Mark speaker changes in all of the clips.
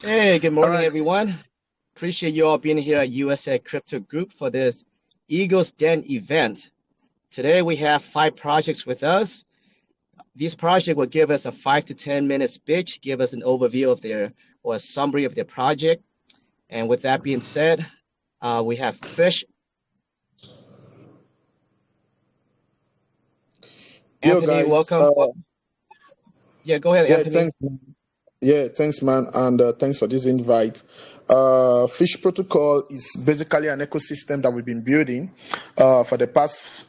Speaker 1: Hey, good
Speaker 2: All
Speaker 1: morning,
Speaker 2: right.
Speaker 1: everyone. Appreciate you all being here at USA Crypto Group for this Eagles Den event. Today we have five projects with us. These projects will give us a 5 to 10 minute speech, give us an overview of their or a summary of their project. And with that being said, we have Fish.
Speaker 2: Yo,
Speaker 1: Anthony,
Speaker 2: guys.
Speaker 1: welcome. Yeah, go ahead,
Speaker 2: Yeah,
Speaker 1: Anthony.
Speaker 2: thanks. Yeah, thanks, man, and thanks for this invite. Fish Protocol is basically an ecosystem that we've been building for the past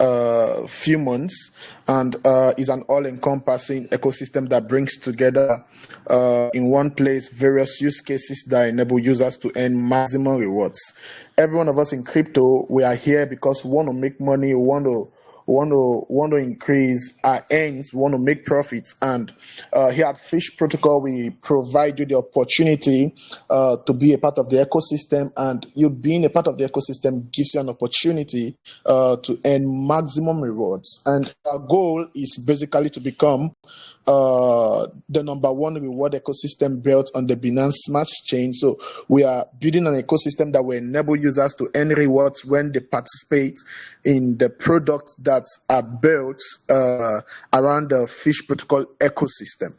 Speaker 2: few months, and is an all-encompassing ecosystem that brings together in one place various use cases that enable users to earn maximum rewards. Every one of us in crypto, we are here because we want to make money, we want to increase our earnings, we want to make profits, and here at Fish Protocol, we provide you the opportunity to be a part of the ecosystem, and you being a part of the ecosystem gives you an opportunity to earn maximum rewards. And our goal is basically to become the number one reward ecosystem built on the Binance Smart Chain. So we are building an ecosystem that will enable users to earn rewards when they participate in the products that are built around the Fish Protocol ecosystem.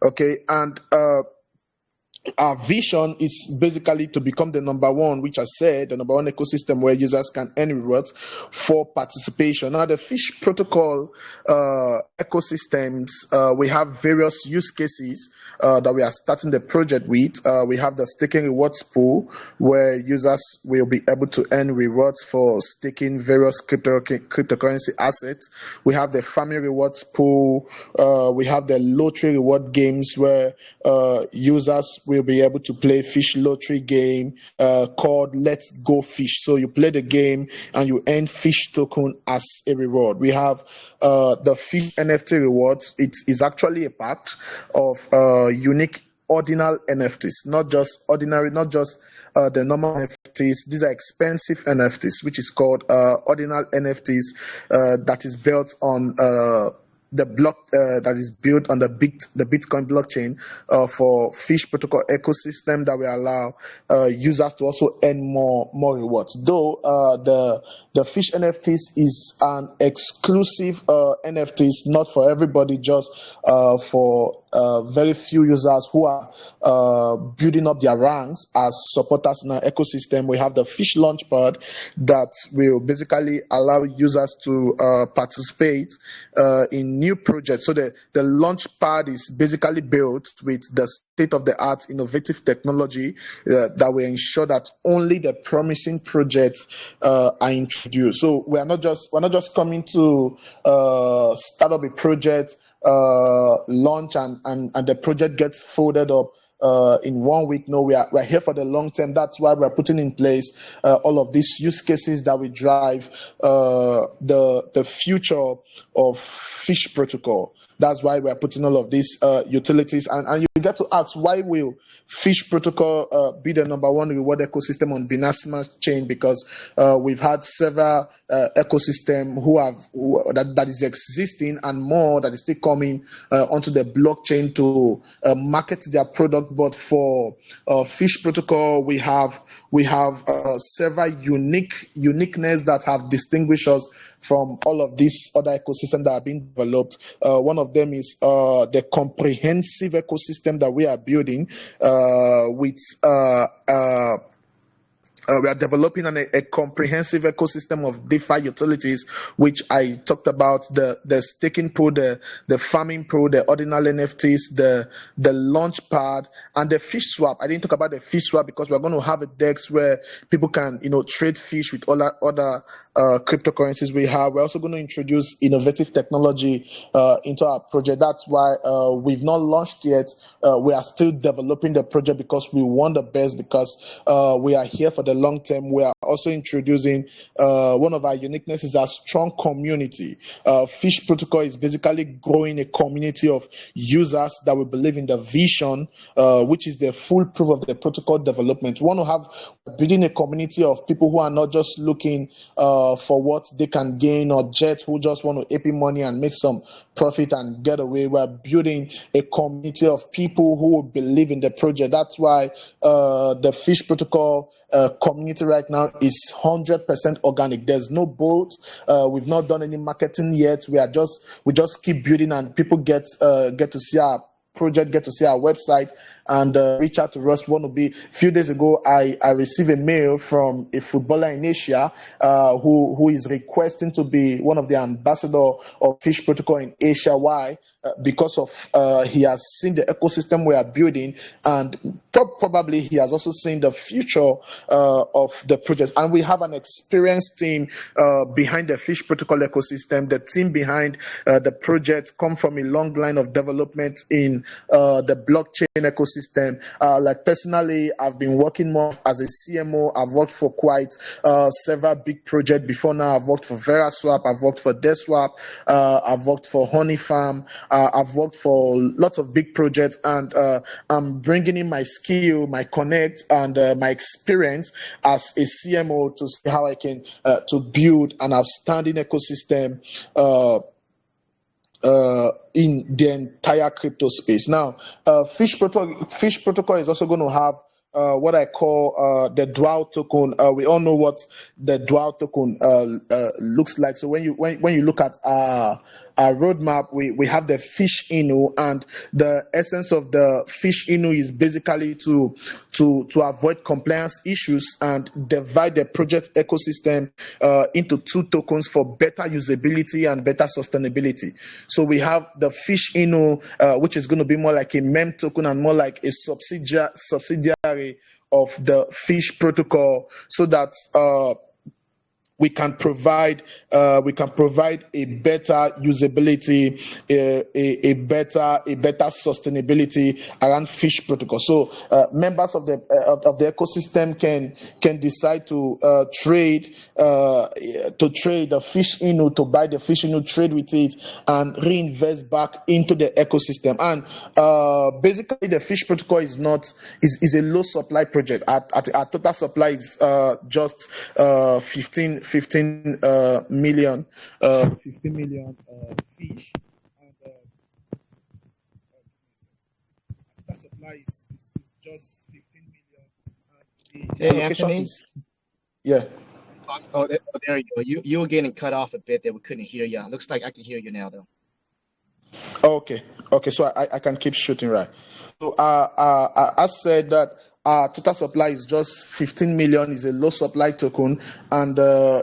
Speaker 2: Okay, and our vision is basically to become the number one, which I said, the number one ecosystem where users can earn rewards for participation. Now, the Fish Protocol ecosystems, we have various use cases that we are starting the project with. We have the staking rewards pool, where users will be able to earn rewards for staking various cryptocurrency assets. We have the farming rewards pool. We have the lottery reward games, where users will be able to play fish lottery game called Let's Go Fish. So you play the game and you earn fish token as a reward. We have the fish NFT rewards. It is actually a part of unique ordinal NFTs, not just ordinary, not just the normal NFTs. These are expensive NFTs, which is called ordinal NFTs, that is built on the block that is built on the Bitcoin blockchain for Fish Protocol ecosystem that will allow users to also earn more rewards. Though the Fish NFTs is an exclusive NFTs, not for everybody, just for very few users who are building up their ranks as supporters in our ecosystem. We have the Fish Launchpad that will basically allow users to participate in new projects. So the Launchpad is basically built with the state-of-the-art innovative technology that will ensure that only the promising projects are introduced. So we're not just coming to start up a project, launch, and the project gets folded up in 1 week. No, we're here for the long term. That's why we're putting in place all of these use cases that will drive the future of Fish Protocol. That's why we're putting all of these utilities. And you get to ask, why will Fish Protocol be the number one reward ecosystem on Binance Smart Chain? Because we've had several ecosystem that is existing, and more that is still coming onto the blockchain to market their product. But for Fish Protocol, we have several uniqueness that have distinguished us from all of these other ecosystems that are being developed. One of them is the comprehensive ecosystem that we are building with we are developing a comprehensive ecosystem of DeFi utilities, which I talked about: the staking pool, the farming pool, the ordinal NFTs, the launch pad, and the fish swap. I didn't talk about the fish swap because we're going to have a DEX where people can trade fish with all other cryptocurrencies we have. We're also going to introduce innovative technology into our project. That's why we've not launched yet. We are still developing the project because we want the best, because we are here for the the long term, we are also introducing one of our uniqueness is a strong community. Fish Protocol is basically growing a community of users that will believe in the vision, which is the full proof of the protocol development. We want to have building a community of people who are not just looking for what they can gain, or jet who just want to AP money and make some profit and get away. We're building a community of people who will believe in the project. That's why the Fish Protocol community right now is 100% organic. There's no boat. We've not done any marketing yet. We just keep building, and people get to see our project, get to see our website, and reach out to us. A few days ago, I received a mail from a footballer in Asia who is requesting to be one of the ambassador of Fish Protocol in Asia. Why? Because of he has seen the ecosystem we are building, and probably he has also seen the future of the project. And we have an experienced team behind the Fish Protocol ecosystem. The team behind the project come from a long line of development in the blockchain ecosystem. Like personally, I've been working more as a CMO. I've worked for quite several big projects before now. I've worked for VeraSwap, I've worked for DeSwap, I've worked for Honey Farm. I've worked for lots of big projects, and I'm bringing in my skill, my connect, and my experience as a CMO to see how I can to build an outstanding ecosystem in the entire crypto space. Now, Fish Protocol is also going to have what I call the dual token. We all know what the dual token looks like. So when you look at our roadmap, we have the Fish Inu, and the essence of the Fish Inu is basically to avoid compliance issues and divide the project ecosystem into two tokens for better usability and better sustainability. So we have the Fish Inu, which is going to be more like a meme token and more like a subsidiary of the Fish Protocol, so that we can provide a better usability, a better sustainability around Fish Protocol. So members of the ecosystem can decide to trade the Fish Inu, to buy the Fish Inu, trade with it, and reinvest back into the ecosystem. And basically, the Fish Protocol is a low supply project. Our total supply is just 15 million fish, and the supply is just 15 million.
Speaker 1: Hey,
Speaker 2: Allocation
Speaker 1: Anthony.
Speaker 2: is, yeah.
Speaker 1: There you go. You were getting cut off a bit there. We couldn't hear you. Looks like I can hear you now, though.
Speaker 2: Okay. So I can keep shooting, right? So I said that total supply is just 15 million, is a low supply token. And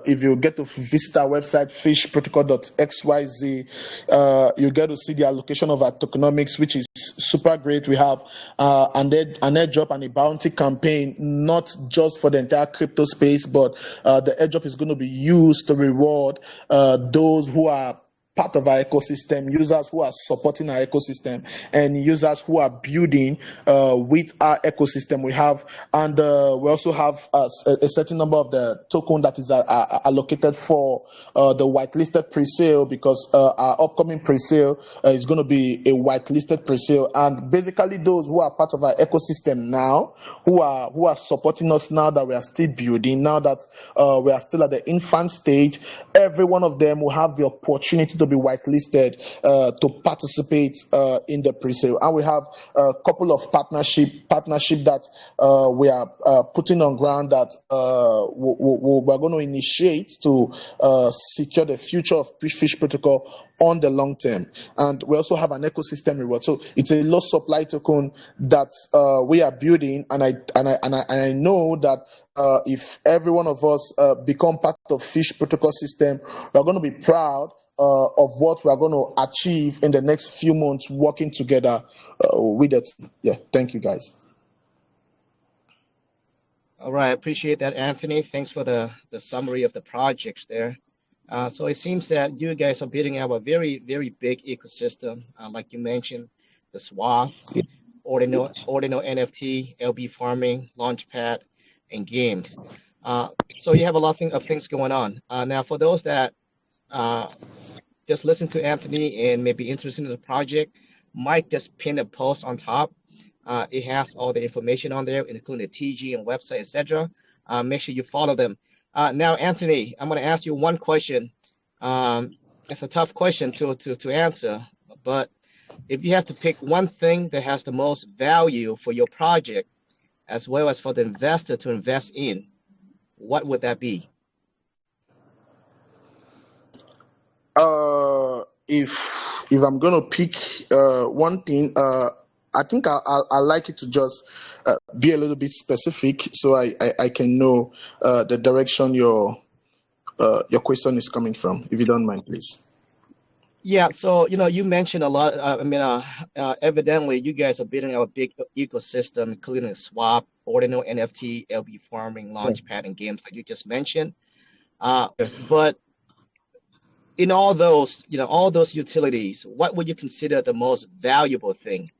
Speaker 2: if you get to visit our website, fishprotocol.xyz, you get to see the allocation of our tokenomics, which is super great. We have an airdrop and a bounty campaign, not just for the entire crypto space, but the airdrop is going to be used to reward those who are part of our ecosystem, users who are supporting our ecosystem, and users who are building with our ecosystem. We have, and we also have a certain number of the token that is allocated for the whitelisted pre-sale, because our upcoming pre-sale is going to be a whitelisted pre-sale. And basically, those who are part of our ecosystem now, who are supporting us now that we are still building, now that we are still at the infant stage, every one of them will have the opportunity to be whitelisted to participate in the pre-sale. And we have a couple of partnership that we are putting on ground that we're going to initiate to secure the future of Fish Protocol on the long term. And we also have an ecosystem reward. So it's a low supply token that we are building, and I know that if every one of us become part of Fish Protocol system, we're going to be proud of what we are going to achieve in the next few months working together with it. Yeah, thank you, guys.
Speaker 1: All right, I appreciate that, Anthony. Thanks for the summary of the projects there. So it seems that you guys are building out a very, very big ecosystem, like you mentioned, the swap, ordinal NFT, LB farming, launchpad, and games. So you have a lot of things going on. Now, for those that uh, just listen to Anthony and may be interested in the project, Mike just pinned a post on top. It has all the information on there, including the TG and website, etc. Make sure you follow them. Now, Anthony, I'm going to ask you one question. Um, it's a tough question to answer, but if you have to pick one thing that has the most value for your project, as well as for the investor to invest in, what would that be?
Speaker 2: If I'm gonna pick one thing, I think I like it to just be a little bit specific, so I can know the direction your question is coming from. If you don't mind, please.
Speaker 1: Yeah, so you mentioned a lot. Evidently, you guys are building out a big ecosystem, including Swap, Ordinal, NFT, LB farming,
Speaker 2: Yeah.
Speaker 1: Launchpad, and games like you just mentioned.
Speaker 2: Yeah.
Speaker 1: But in all those utilities, what would you consider the most valuable thing?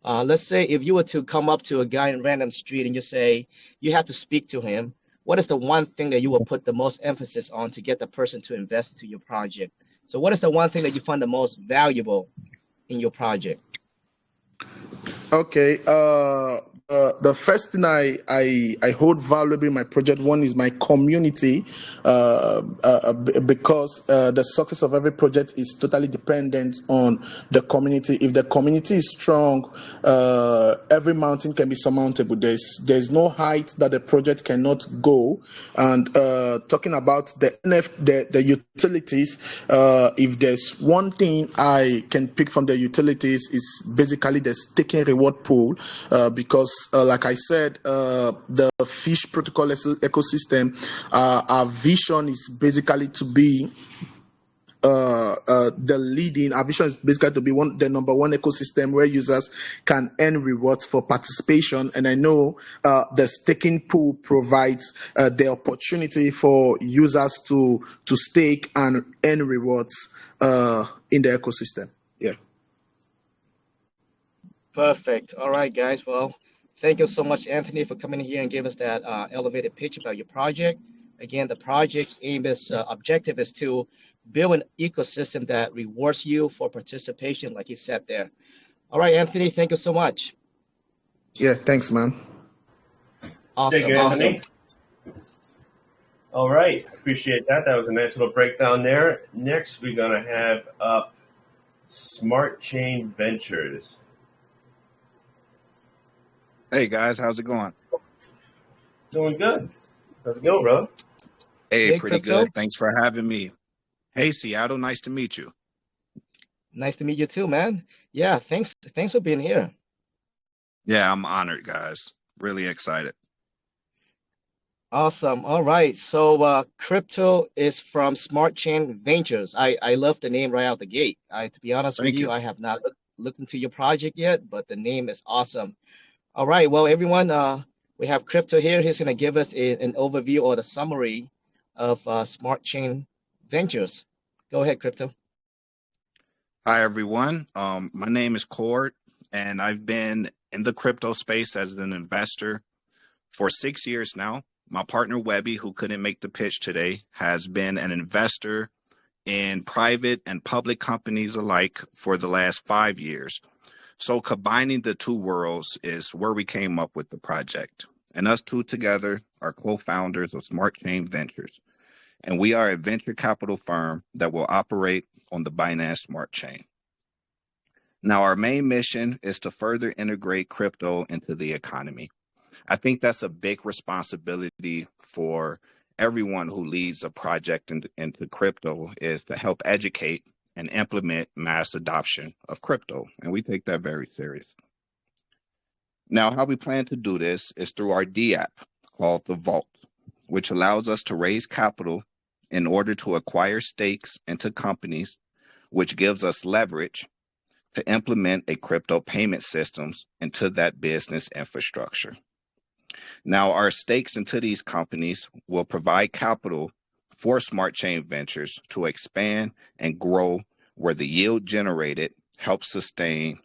Speaker 1: Let's say if you were to come up to a guy in random street and you say you have to speak to him, what is the one thing that you will put the most emphasis on to get the person to invest into your project? So what is the one thing that you find the most valuable in your project?
Speaker 2: Okay. The first thing I hold valuable in my project one is my community, because the success of every project is totally dependent on the community. If the community is strong, every mountain can be surmountable. There's no height that the project cannot go. And talking about the utilities, if there's one thing I can pick from the utilities is basically the staking reward pool, because like I said, the fish protocol ecosystem, our vision is basically to be the leading. Our vision is basically to be the number one ecosystem where users can earn rewards for participation. And I know the staking pool provides the opportunity for users to stake and earn rewards in the ecosystem. Yeah.
Speaker 1: Perfect. All right, guys. Well, thank you so much, Anthony, for coming here and giving us that elevated pitch about your project. Again, the project's objective is to build an ecosystem that rewards you for participation, like you said there. All right, Anthony, thank you so much.
Speaker 2: Yeah. Thanks, man.
Speaker 3: Thank you,
Speaker 1: Awesome.
Speaker 3: Anthony. All right. Appreciate that. That was a nice little breakdown there. Next, we're going to have up Smart Chain Ventures.
Speaker 4: Hey guys, how's it going?
Speaker 3: Doing good. How's it going, bro?
Speaker 4: Hey,
Speaker 1: Hey,
Speaker 4: pretty
Speaker 1: Crypto.
Speaker 4: good. Thanks for having me. Hey, Seattle, nice to meet you.
Speaker 1: Nice to meet you too, man. Yeah, thanks for being here.
Speaker 4: Yeah, I'm honored, guys. Really excited.
Speaker 1: Awesome. All right. So crypto is from Smart Chain Ventures. I love the name right out the gate. To be honest with
Speaker 4: Thank
Speaker 1: you,
Speaker 4: you.
Speaker 1: I have not looked into your project yet, but the name is awesome. All right. Well, everyone, we have Crypto here. He's going to give us an overview or the summary of Smart Chain Ventures. Go ahead, Crypto.
Speaker 4: Hi, everyone. My name is Cord, and I've been in the crypto space as an investor for 6 years now. My partner, Webby, who couldn't make the pitch today, has been an investor in private and public companies alike for the last 5 years. So combining the two worlds is where we came up with the project. And us two together are co-founders of Smart Chain Ventures. And we are a venture capital firm that will operate on the Binance Smart Chain. Now, our main mission is to further integrate crypto into the economy. I think that's a big responsibility for everyone who leads a project into crypto, is to help educate and implement mass adoption of crypto. And we take that very serious. Now, how we plan to do this is through our D app called the Vault, which allows us to raise capital in order to acquire stakes into companies, which gives us leverage to implement a crypto payment systems into that business infrastructure. Now, our stakes into these companies will provide capital for Smart Chain Ventures to expand and grow, where the yield generated helps sustain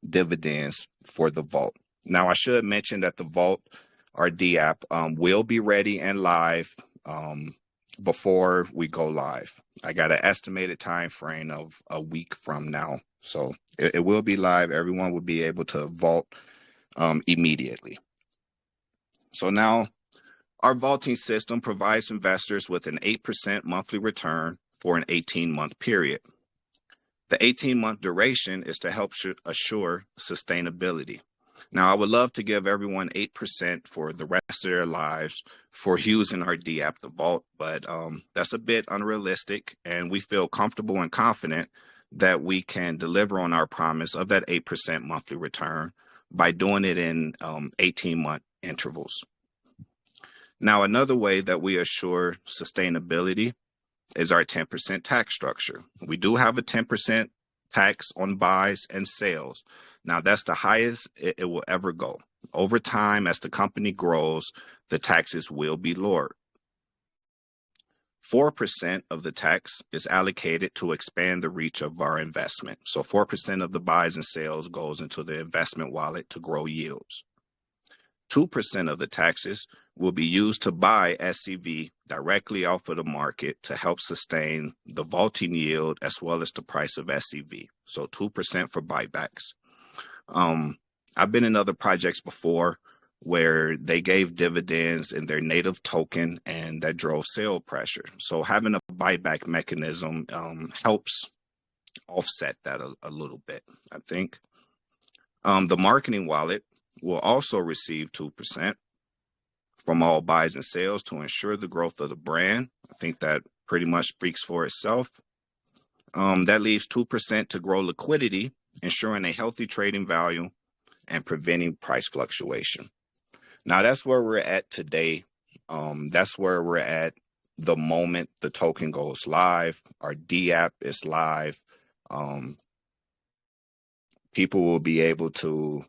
Speaker 4: dividends for the Vault. Now, I should mention that the Vault our DApp, will be ready and live before we go live. I got an estimated time frame of a week from now. So it will be live. Everyone will be able to vault immediately. So now our vaulting system provides investors with an 8% monthly return for an 18-month period. The 18-month duration is to help assure sustainability. Now, I would love to give everyone 8% for the rest of their lives for using our DApp, the vault, but that's a bit unrealistic, and we feel comfortable and confident that we can deliver on our promise of that 8% monthly return by doing it in 18-month intervals. Now, another way that we assure sustainability is our 10% tax structure. We do have a 10% tax on buys and sales. Now, that's the highest it will ever go. Over time, as the company grows, the taxes will be lowered. 4% of the tax is allocated to expand the reach of our investment. So 4% of the buys and sales goes into the investment wallet to grow yields. 2% of the taxes will be used to buy SCV directly off of the market to help sustain the vaulting yield as well as the price of SCV. So 2% for buybacks. I've been in other projects before where they gave dividends in their native token and that drove sale pressure. So having a buyback mechanism helps offset that a little bit, I think. The marketing wallet will also receive 2% from all buys and sales to ensure the growth of the brand. I think that pretty much speaks for itself. That leaves 2% to grow liquidity, ensuring a healthy trading value and preventing price fluctuation. Now, that's where we're at today. That's where we're at the moment the token goes live. Our DApp is live. People will be able to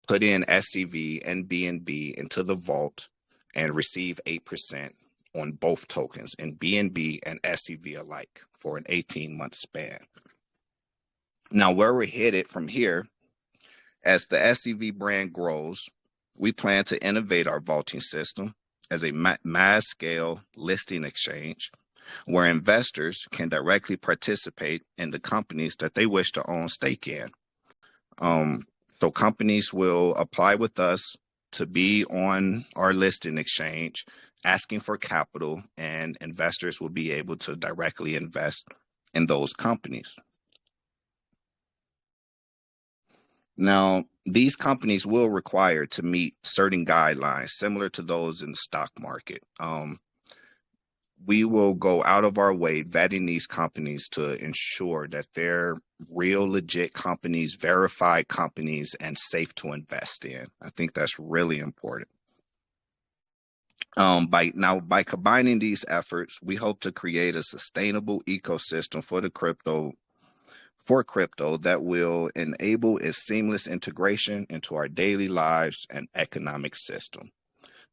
Speaker 4: put in SCV and BNB into the vault and receive 8% on both tokens in BNB and SCV alike for an 18-month span. Now, where we're headed from here, as the SCV brand grows, we plan to innovate our vaulting system as a mass scale listing exchange where investors can directly participate in the companies that they wish to own stake in. So companies will apply with us to be on our listing exchange, asking for capital, and investors will be able to directly invest in those companies. Now, these companies will require to meet certain guidelines similar to those in the stock market. We will go out of our way vetting these companies to ensure that they're real, legit companies, verified companies, and safe to invest in. I think that's really important. By combining these efforts, we hope to create a sustainable ecosystem for crypto that will enable its seamless integration into our daily lives and economic system.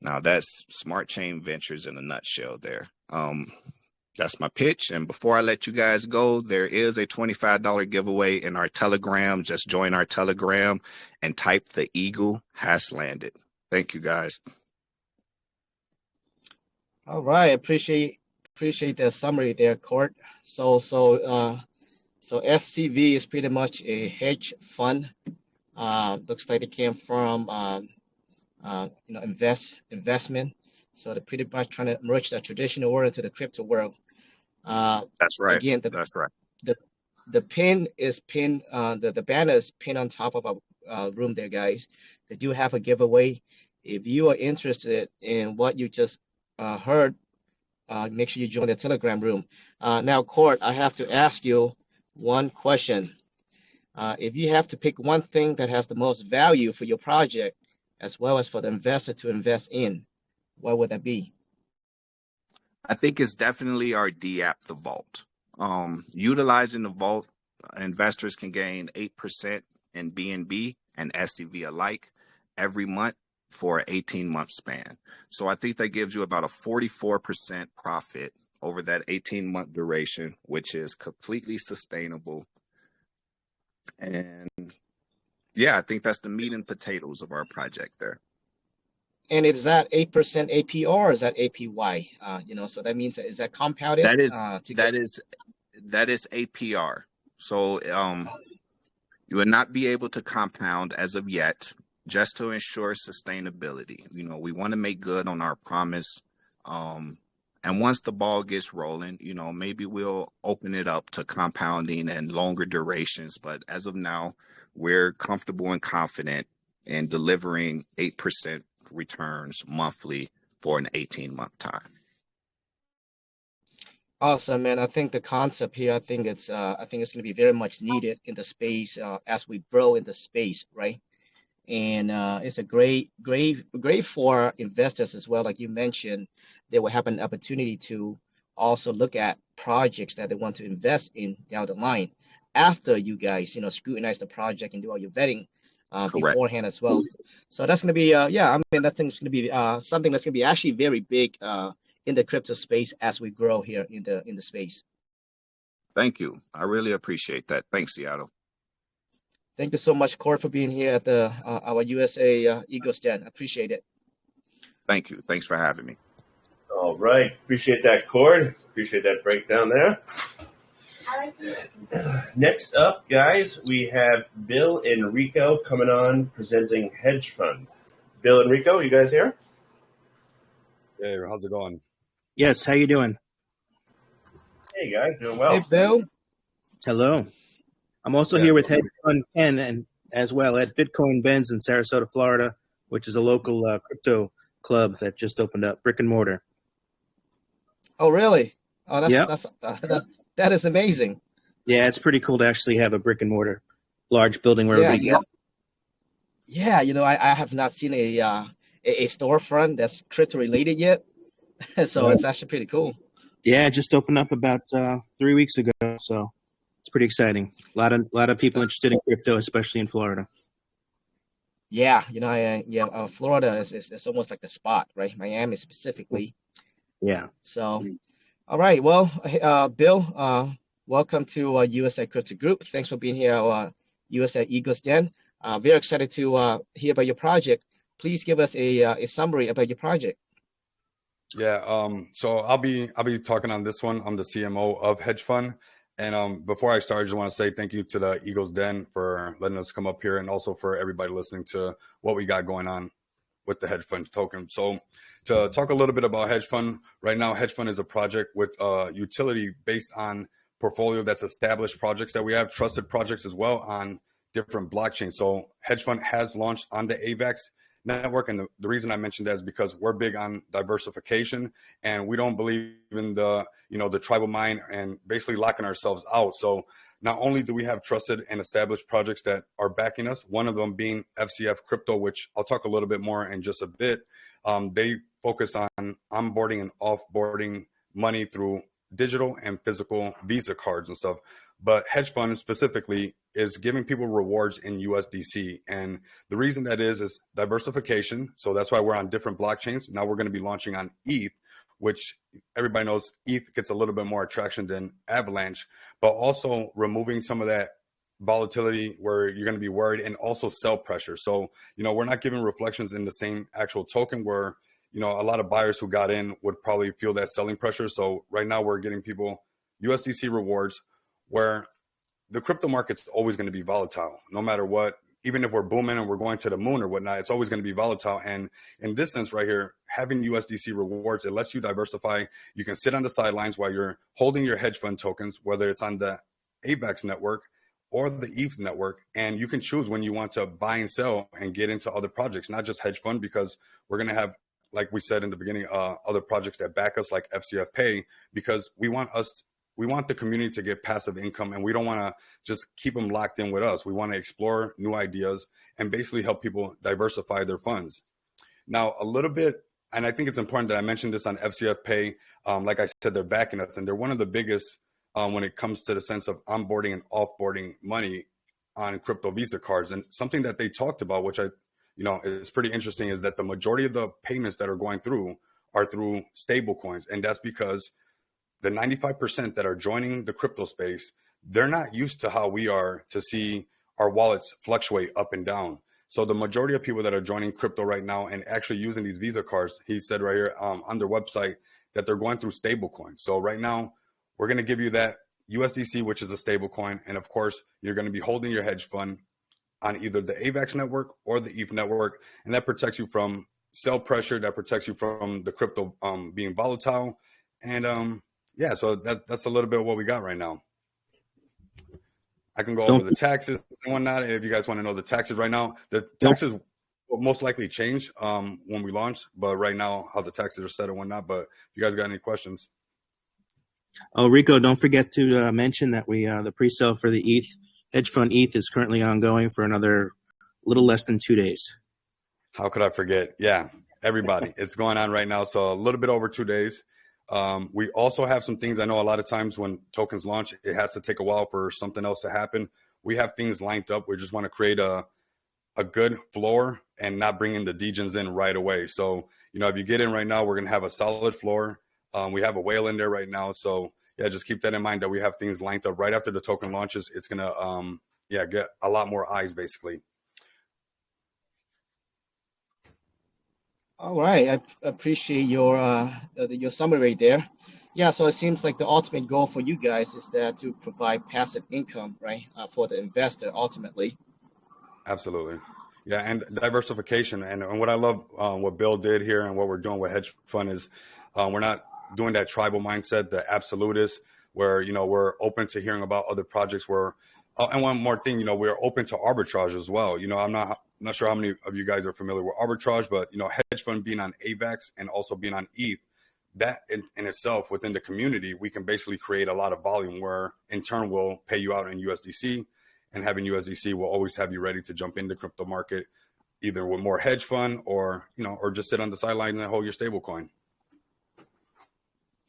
Speaker 4: Now, that's Smart Chain Ventures in a nutshell there. That's my pitch. And before I let you guys go, there is a $25 giveaway in our Telegram. Just join our Telegram and type "The Eagle has landed." Thank you, guys.
Speaker 1: All right, appreciate the summary there, Court. So SCV is pretty much a hedge fund. Looks like it came from investment. So they're pretty much trying to merge the traditional world into the crypto world.
Speaker 4: That's right.
Speaker 1: Again,
Speaker 4: that's right.
Speaker 1: The pin is pinned. The banner is pinned on top of a room there, guys. They do have a giveaway. If you are interested in what you just heard, make sure you join the Telegram room. Now, Court, I have to ask you one question. If you have to pick one thing that has the most value for your project, as well as for the investor to invest in, what would that be?
Speaker 4: I think it's definitely our DApp, the vault. Utilizing the vault, investors can gain 8% in BNB and SCV alike every month for an 18-month span. So I think that gives you about a 44% profit over that 18-month duration, which is completely sustainable. And Yeah, I think that's the meat and potatoes of our project there.
Speaker 1: And is that 8% APR or is that APY? So that means is that compounded
Speaker 4: That is
Speaker 1: to get?
Speaker 4: that is that is APR. So you would not be able to compound as of yet, just to ensure sustainability. We want to make good on our promise. And once the ball gets rolling, maybe we'll open it up to compounding and longer durations. But as of now, we're comfortable and confident in delivering 8% returns monthly for an 18-month time.
Speaker 1: Awesome, man. I think the concept here, I think it's going to be very much needed in the space as we grow in the space, right? And it's a great for investors as well. Like you mentioned, they will have an opportunity to also look at projects that they want to invest in down the line after you guys, scrutinize the project and do all your vetting
Speaker 4: Correct.
Speaker 1: beforehand as well. So that's going to be, yeah, I mean, that thing's going to be something that's going to be actually very big in the crypto space as we grow here in the space.
Speaker 4: Thank you. I really appreciate that. Thanks, Seattle.
Speaker 1: Thank you so much, Cord, for being here at the our USA Eagles Den. I appreciate it.
Speaker 4: Thank you. Thanks for having me.
Speaker 3: All right. Appreciate that, Cord. Appreciate that breakdown there. Next up, guys, we have Bill and Rico coming on presenting Hedge Fund. Bill and Rico, you guys here?
Speaker 5: Hey, how's it going?
Speaker 6: Yes, how you doing?
Speaker 3: Hey, guys, doing well.
Speaker 1: Hey, Bill.
Speaker 6: Hello. I'm also here with Hedge Fund Ken and as well at Bitcoin Benz in Sarasota, Florida, which is a local crypto club that just opened up, brick and mortar.
Speaker 1: Oh, really? Oh,
Speaker 6: Yeah.
Speaker 1: That is amazing.
Speaker 6: Yeah, it's pretty cool to actually have a brick and mortar large building where everybody
Speaker 1: Yeah, I have not seen a storefront that's crypto related yet, so it's actually pretty cool.
Speaker 6: Yeah, it just opened up about 3 weeks ago, so it's pretty exciting. A lot of people interested in crypto, especially in Florida.
Speaker 1: Yeah, Florida is almost like the spot, right? Miami specifically.
Speaker 6: Yeah.
Speaker 1: So, all right. Well, Bill, welcome to USA Crypto Group. Thanks for being here, USA Eagles Den. Very excited to hear about your project. Please give us a summary about your project.
Speaker 5: Yeah, so I'll be talking on this one. I'm the CMO of Hedge Fund. And before I start, I just want to say thank you to the Eagles Den for letting us come up here, and also for everybody listening to what we got going on with the Hedge Fund token. So to talk a little bit about Hedge Fund, right now Hedge Fund is a project with utility based on portfolio that's established projects that we have, trusted projects as well on different blockchains. So Hedge Fund has launched on the AVAX network, and the reason I mentioned that is because we're big on diversification, and we don't believe in the tribal mind and basically locking ourselves out. So not only do we have trusted and established projects that are backing us, one of them being FCF Crypto, which I'll talk a little bit more in just a bit. They focus on onboarding and offboarding money through digital and physical Visa cards and stuff. But Hedge Fund specifically is giving people rewards in USDC. And the reason that is diversification. So that's why we're on different blockchains. Now we're going to be launching on ETH, which everybody knows ETH gets a little bit more attraction than Avalanche, but also removing some of that volatility where you're going to be worried, and also sell pressure. So, we're not giving reflections in the same actual token where, a lot of buyers who got in would probably feel that selling pressure. So right now we're getting people USDC rewards, where the crypto market's always going to be volatile, no matter what. Even if we're booming and we're going to the moon or whatnot, it's always going to be volatile. And in this sense right here, having USDC rewards, it lets you diversify. You can sit on the sidelines while you're holding your hedge fund tokens, whether it's on the AVAX network or the ETH network, and you can choose when you want to buy and sell and get into other projects, not just hedge fund, because we're going to have, like we said in the beginning, other projects that back us, like FCF Pay, because we want the community to get passive income, and we don't want to just keep them locked in with us. We want to explore new ideas and basically help people diversify their funds. Now, a little bit, and I think it's important that I mentioned this on FCF Pay. Like I said, they're backing us, and they're one of the biggest when it comes to the sense of onboarding and offboarding money on crypto Visa cards. And something that they talked about, which is pretty interesting, is that the majority of the payments that are going through are through stable coins. And that's because the 95% that are joining the crypto space, they're not used to how we are to see our wallets fluctuate up and down. So the majority of people that are joining crypto right now and actually using these Visa cards, he said right here on their website that they're going through stable coins. So right now, we're going to give you that USDC, which is a stable coin. And of course, you're going to be holding your hedge fund on either the AVAX network or the ETH network. And that protects you from sell pressure, that protects you from the crypto being volatile. And yeah, so that's a little bit of what we got right now. I can go over the taxes and whatnot if you guys want to know the taxes right now. The taxes will most likely change when we launch, but right now how the taxes are set and whatnot. But if you guys got any questions?
Speaker 6: Oh, Rico, don't forget to mention that the pre-sale for the ETH hedge fund ETH is currently ongoing for another little less than 2 days.
Speaker 5: How could I forget? Yeah, everybody, it's going on right now. So a little bit over 2 days. We also have some things. I know a lot of times when tokens launch, it has to take a while for something else to happen. We have things lined up. We just want to create a good floor and not bring in the degens in right away. So, if you get in right now, we're going to have a solid floor. We have a whale in there right now. So yeah, just keep that in mind that we have things lined up right after the token launches. It's going to, get a lot more eyes basically.
Speaker 1: All right, I appreciate your summary there. Yeah, so it seems like the ultimate goal for you guys is that to provide passive income, right, for the investor ultimately.
Speaker 5: Absolutely, yeah, and diversification. And what I love, what Bill did here, and what we're doing with hedge fund is, we're not doing that tribal mindset, the absolutist, where we're open to hearing about other projects. Where, and one more thing, we're open to arbitrage as well. I'm not sure how many of you guys are familiar with arbitrage, but hedge fund being on AVAX and also being on ETH, that in itself within the community, we can basically create a lot of volume where in turn we'll pay you out in USDC, and having USDC will always have you ready to jump into crypto market, either with more hedge fund or or just sit on the sideline and hold your stable coin.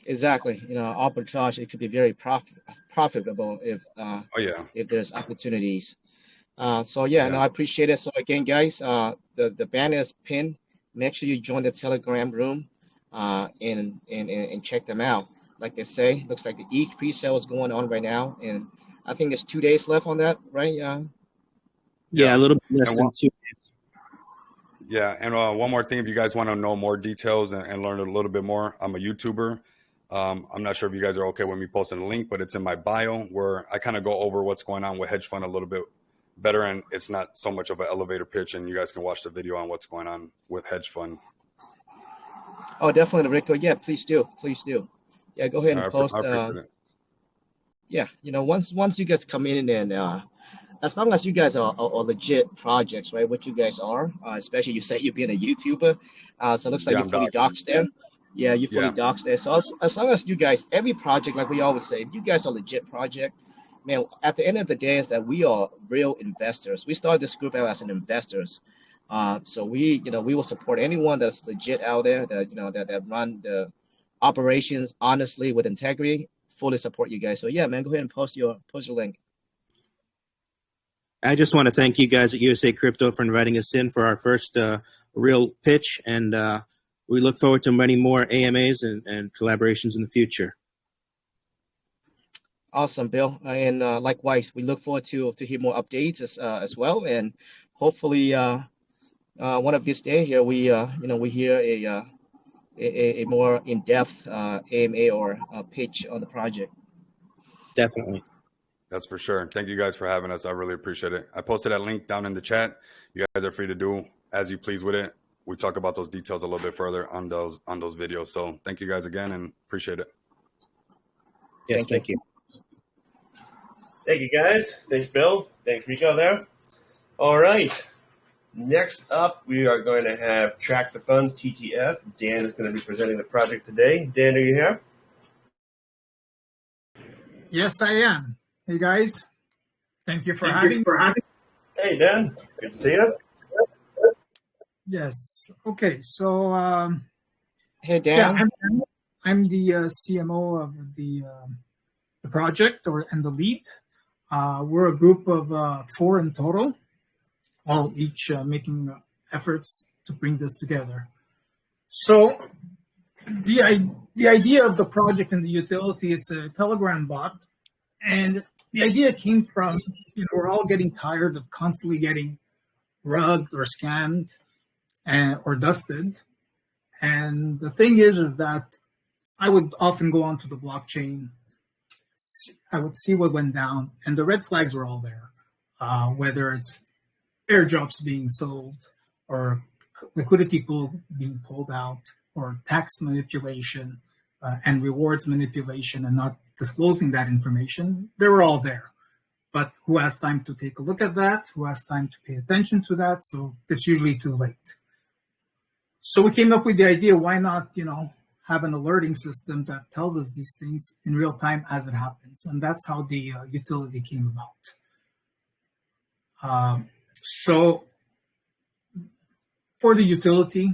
Speaker 1: Exactly. Arbitrage, it could be very profitable if there's opportunities. So yeah, no, I appreciate it. So again, guys, the banner is pinned. Make sure you join the Telegram room, and check them out. Like they say, looks like the ETH pre-sale is going on right now, and I think there's 2 days left on that, right?
Speaker 6: Yeah, a little bit less than 2 days.
Speaker 5: Yeah, and one more thing, if you guys want to know more details and learn a little bit more, I'm a YouTuber. I'm not sure if you guys are okay with me posting a link, but it's in my bio where I kind of go over what's going on with hedge fund a little bit better, and it's not so much of an elevator pitch, and you guys can watch the video on what's going on with hedge fund.
Speaker 1: Oh, definitely, Rico. Yeah, please do. Yeah, go ahead and post. Yeah, once you guys come in and as long as you guys are legit projects, right? What you guys are, especially you say you're being a YouTuber, so it looks like you're fully doxed there. Yeah, you're fully doxed there. So as long as you guys, every project, like we always say, if you guys are legit project, man, at the end of the day is that we are real investors. We started this group out as an investors. So we will support anyone that's legit out there that that run the operations honestly with integrity. Fully support you guys. So yeah, man, go ahead and post your link.
Speaker 6: I just want to thank you guys at USA Crypto for inviting us in for our first real pitch, and we look forward to many more AMAs and collaborations in the future.
Speaker 1: Awesome, Bill, and likewise, we look forward to hear more updates as well, and hopefully one of these days here we hear a more in-depth AMA or pitch on the project.
Speaker 6: Definitely.
Speaker 5: That's for sure. Thank you guys for having us. I really appreciate it. I posted that link down in the chat. You guys are free to do as you please with it. We talk about those details a little bit further on those videos. So thank you guys again and appreciate it.
Speaker 6: Yes, thank you.
Speaker 3: Thank you guys. Thanks, Bill. Thanks, Rico there. All right. Next up, we are going to have Track the Funds, TTF. Dan is going to be presenting the project today. Dan, are you here?
Speaker 7: Yes, I am. Hey, guys. Thank you for having me.
Speaker 3: Hey, Dan. Good to see you.
Speaker 7: Yes. Okay. So,
Speaker 1: hey, Dan.
Speaker 7: Yeah, I'm the CMO of the project and the lead. We're a group of 4 in total, all each making efforts to bring this together. So the idea of the project and the utility, it's a Telegram bot, and the idea came from, we're all getting tired of constantly getting rugged or scammed or dusted. And the thing is that I would often go onto the blockchain. I would see what went down, and the red flags were all there. Whether it's airdrops being sold, or liquidity pool being pulled out, or tax manipulation and rewards manipulation, and not disclosing that information, they were all there. But who has time to take a look at that? Who has time to pay attention to that? So it's usually too late. So we came up with the idea, why not, have an alerting system that tells us these things in real time as it happens. And that's how the utility came about. So for the utility,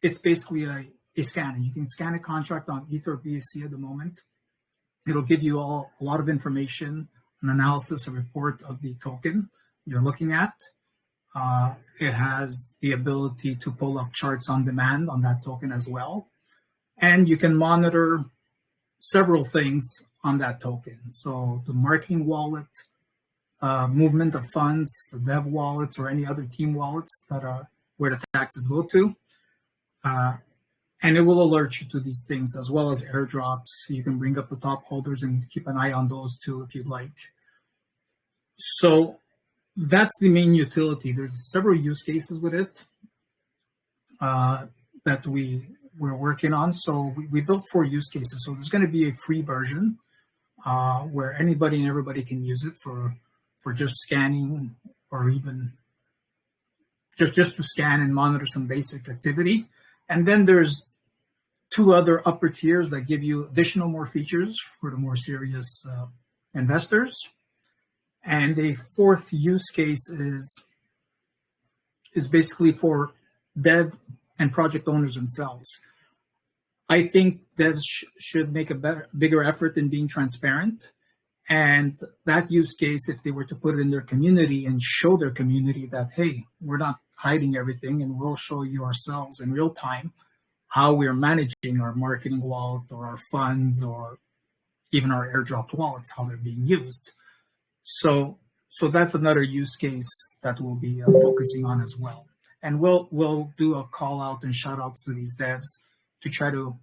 Speaker 7: it's basically a scanner. You can scan a contract on Ether or BSC at the moment. It'll give you a lot of information, an analysis, a report of the token you're looking at. It has the ability to pull up charts on demand on that token as well. And you can monitor several things on that token. So the marketing wallet, movement of funds, the dev wallets, or any other team wallets that are where the taxes go to. And it will alert you to these things, as well as airdrops. You can bring up the top holders and keep an eye on those too if you'd like. So that's the main utility. There's several use cases with it that we're working on. So we built 4 use cases. So there's going to be a free version where anybody and everybody can use it for just scanning, or even just to scan and monitor some basic activity. And then there's 2 other upper tiers that give you additional more features for the more serious investors. And a 4th use case is basically for dev and project owners themselves. I think devs should make a bigger effort in being transparent. And that use case, if they were to put it in their community and show their community that, hey, we're not hiding everything, and we'll show you ourselves in real time how we're managing our marketing wallet or our funds or even our airdropped wallets, how they're being used. So that's another use case that we'll be focusing on as well. And we'll do a call out and shout outs to these devs to try to,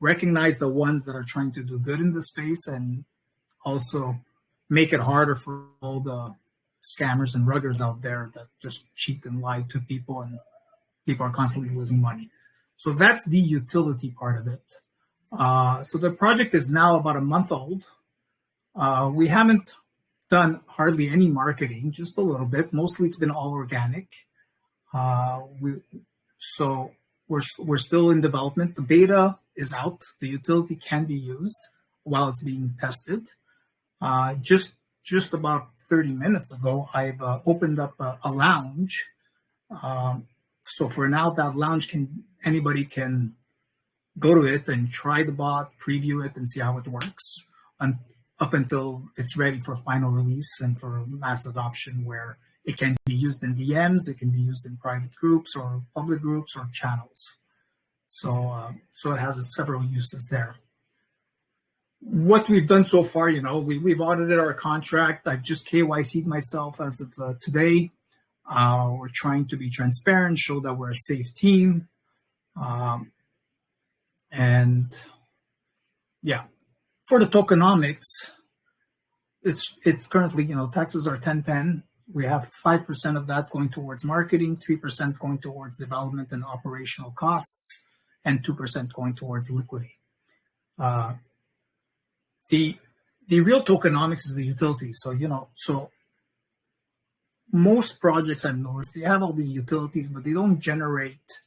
Speaker 7: recognize the ones that are trying to do good in the space, and also make it harder for all the scammers and ruggers out there that just cheat and lie to people, and people are constantly losing money. So that's the utility part of it. So the project is now about a month old. We haven't done hardly any marketing, just a little bit. Mostly it's been all organic. So we're still in development. The beta is out. The utility can be used while it's being tested. Just about 30 minutes ago, I've opened up a lounge. So for now, that lounge anybody can go to it and try the bot, preview it, and see how it works, and up until it's ready for final release and for mass adoption, where it can be used in DMs, it can be used in private groups or public groups or channels. So it has several uses there. What we've done so far, we've audited our contract. I've just KYC'd myself as of today. We're trying to be transparent, show that we're a safe team. And yeah, for the tokenomics, it's currently, taxes are 10-10. We have 5% of that going towards marketing, 3% going towards development and operational costs, and 2% going towards liquidity. The real tokenomics is the utility. So most projects I've noticed, they have all these utilities, but they don't generate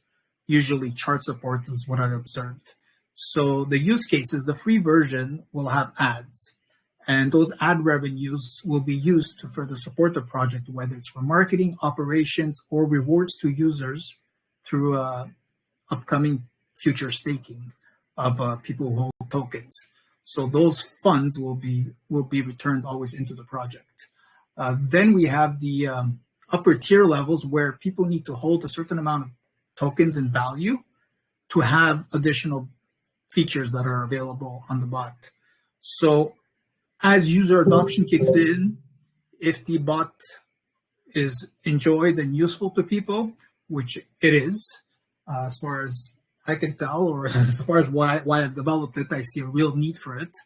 Speaker 7: usually chart support, is what I've observed. So the use cases, the free version will have ads, and those ad revenues will be used to further support the project, whether it's for marketing, operations, or rewards to users through upcoming future staking of people who hold tokens. So those funds will be returned always into the project. Then we have the upper tier levels where people need to hold a certain amount of tokens and value to have additional features that are available on the bot. So as user adoption kicks in, if the bot is enjoyed and useful to people, which it is, as far as I can tell, or as far as why I've developed it, I see a real need for it.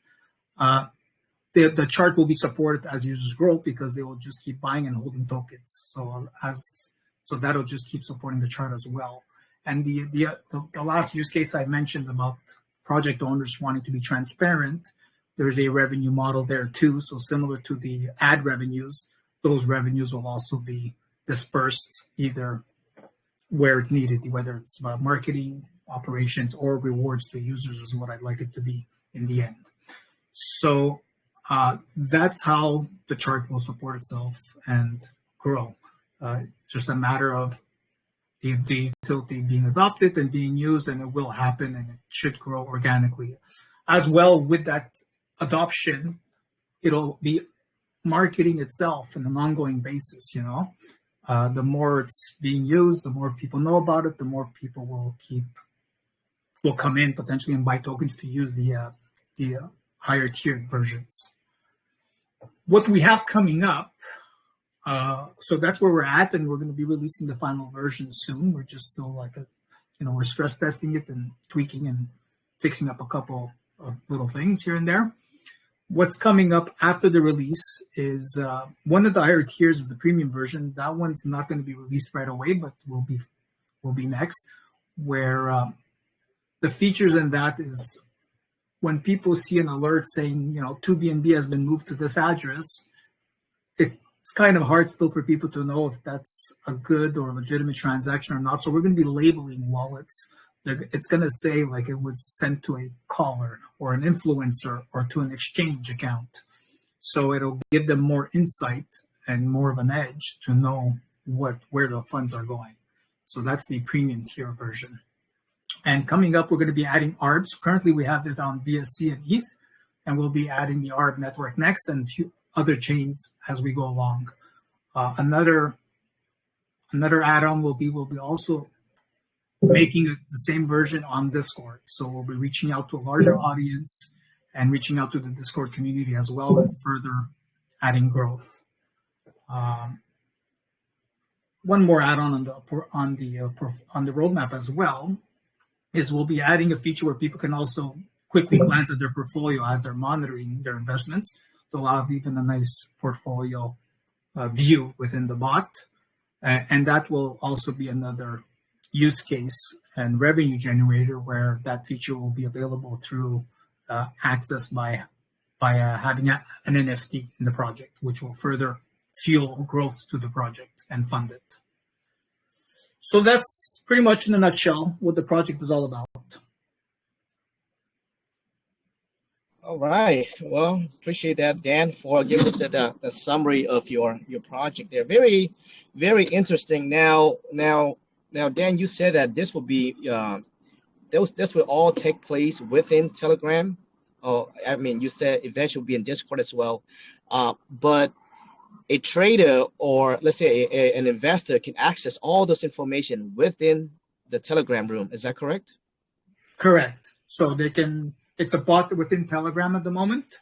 Speaker 7: The chart will be supported as users grow because they will just keep buying and holding tokens. So that'll just keep supporting the chart as well. And the last use case I mentioned about project owners wanting to be transparent, there's a revenue model there too. So similar to the ad revenues, those revenues will also be dispersed either where it's needed, whether it's about marketing, operations, or rewards to users is what I'd like it to be in the end. So that's how the chart will support itself and grow. Just a matter of the utility being adopted and being used, and it will happen, and it should grow organically. As well, with that adoption, it'll be marketing itself on an ongoing basis. The more it's being used, the more people know about it, the more people will come in potentially and buy tokens to use the higher tiered versions. What we have coming up, so that's where we're at, and we're going to be releasing the final version soon. We're just still we're stress testing it and tweaking and fixing up a couple of little things here and there. What's coming up after the release is one of the higher tiers is the premium version. That one's not going to be released right away, but will be next. Where the features in that is when people see an alert saying 2BNB has been moved to this address, it's kind of hard still for people to know if that's a good or legitimate transaction or not. So we're going to be labeling wallets. It's going to say like it was sent to a caller or an influencer or to an exchange account. So it'll give them more insight and more of an edge to know where the funds are going. So that's the premium tier version. And coming up, we're going to be adding ARBs. Currently, we have it on BSC and ETH, and we'll be adding the ARB network next and a few other chains as we go along. Another add-on will be also making the same version on Discord. So we'll be reaching out to a larger audience and reaching out to the Discord community as well, and further adding growth. One more add-on on the roadmap as well is we'll be adding a feature where people can also quickly glance at their portfolio as they're monitoring their investments. They'll have even a nice portfolio view within the bot, and that will also be another use case and revenue generator where that feature will be available through access by having an NFT in the project, which will further fuel growth to the project and fund it. So that's pretty much in a nutshell what the project is all about.
Speaker 1: All right. Well, appreciate that, Dan, for giving us the summary of your project there. Very, very interesting. Now, Dan, you said that this will be this will all take place within Telegram. Oh, I mean, you said eventually will be in Discord as well. But a trader or let's say an investor can access all this information within the Telegram room. Is that correct?
Speaker 7: Correct. So they can. It's a bot within Telegram at the moment,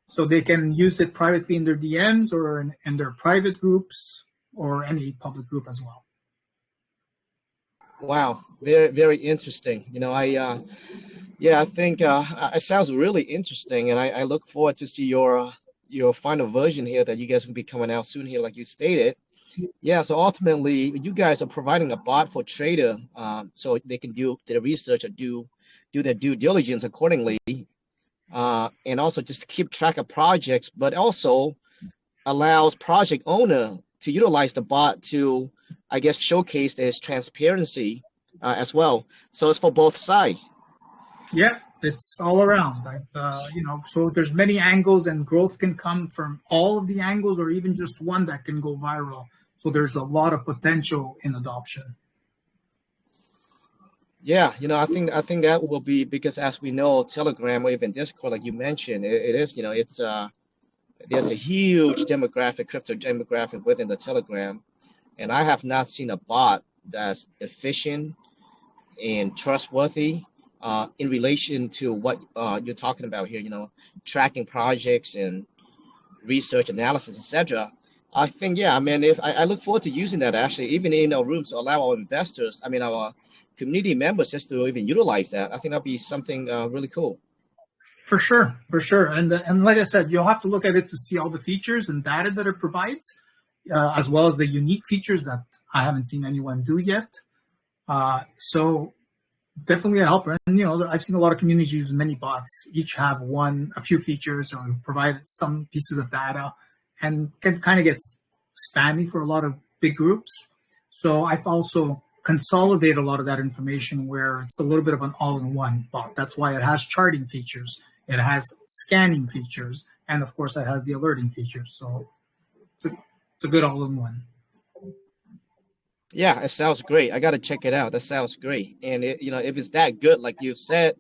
Speaker 7: so they can use it privately in their DMs or in their private groups or any public group as well.
Speaker 1: Wow, very, very interesting. I think it sounds really interesting, and I look forward to see your final version here that you guys will be coming out soon here, like you stated. Yeah, so ultimately, you guys are providing a bot for trader, so they can do their research or do their due diligence accordingly, and also just keep track of projects, but also allows project owner to utilize the bot to, I guess, showcase its transparency as well. So it's for both sides.
Speaker 7: Yeah, it's all around. So there's many angles, and growth can come from all of the angles, or even just one that can go viral. So there's a lot of potential in adoption.
Speaker 1: Yeah, I think that will be because, as we know, Telegram or even Discord, like you mentioned, it is, it's there's a huge crypto demographic within the Telegram, and I have not seen a bot that's efficient and trustworthy in relation to what you're talking about here. Tracking projects and research, analysis, etc. I think, yeah, I mean, if I look forward to using that actually, even in our rooms, to allow our investors, I mean, our community members just to even utilize that. I think that'd be something really cool.
Speaker 7: For sure, for sure. And like I said, you'll have to look at it to see all the features and data that it provides, as well as the unique features that I haven't seen anyone do yet. So definitely a helper. And, I've seen a lot of communities use many bots, each have a few features or provide some pieces of data, and can kind of get spammy for a lot of big groups. So I've also consolidated a lot of that information where it's a little bit of an all-in-one bot. That's why it has charting features, it has scanning features, and of course it has the alerting features. So it's a good all-in-one.
Speaker 1: Yeah, it sounds great. I got to check it out. That sounds great. And if it's that good, like you said,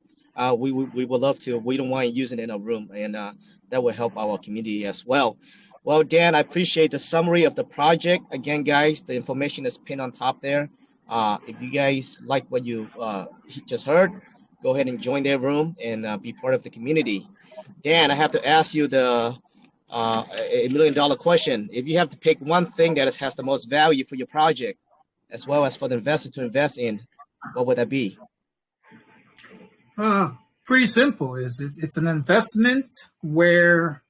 Speaker 1: we would love to. We don't mind using it in a room, and that will help our community as well. Well, Dan, I appreciate the summary of the project. Again, guys, the information is pinned on top there. If you guys like what you just heard, go ahead and join their room and be part of the community. Dan, I have to ask you the $1 million question. If you have to pick one thing that has the most value for your project, as well as for the investor to invest in, what would that be?
Speaker 7: Pretty simple. It's an investment where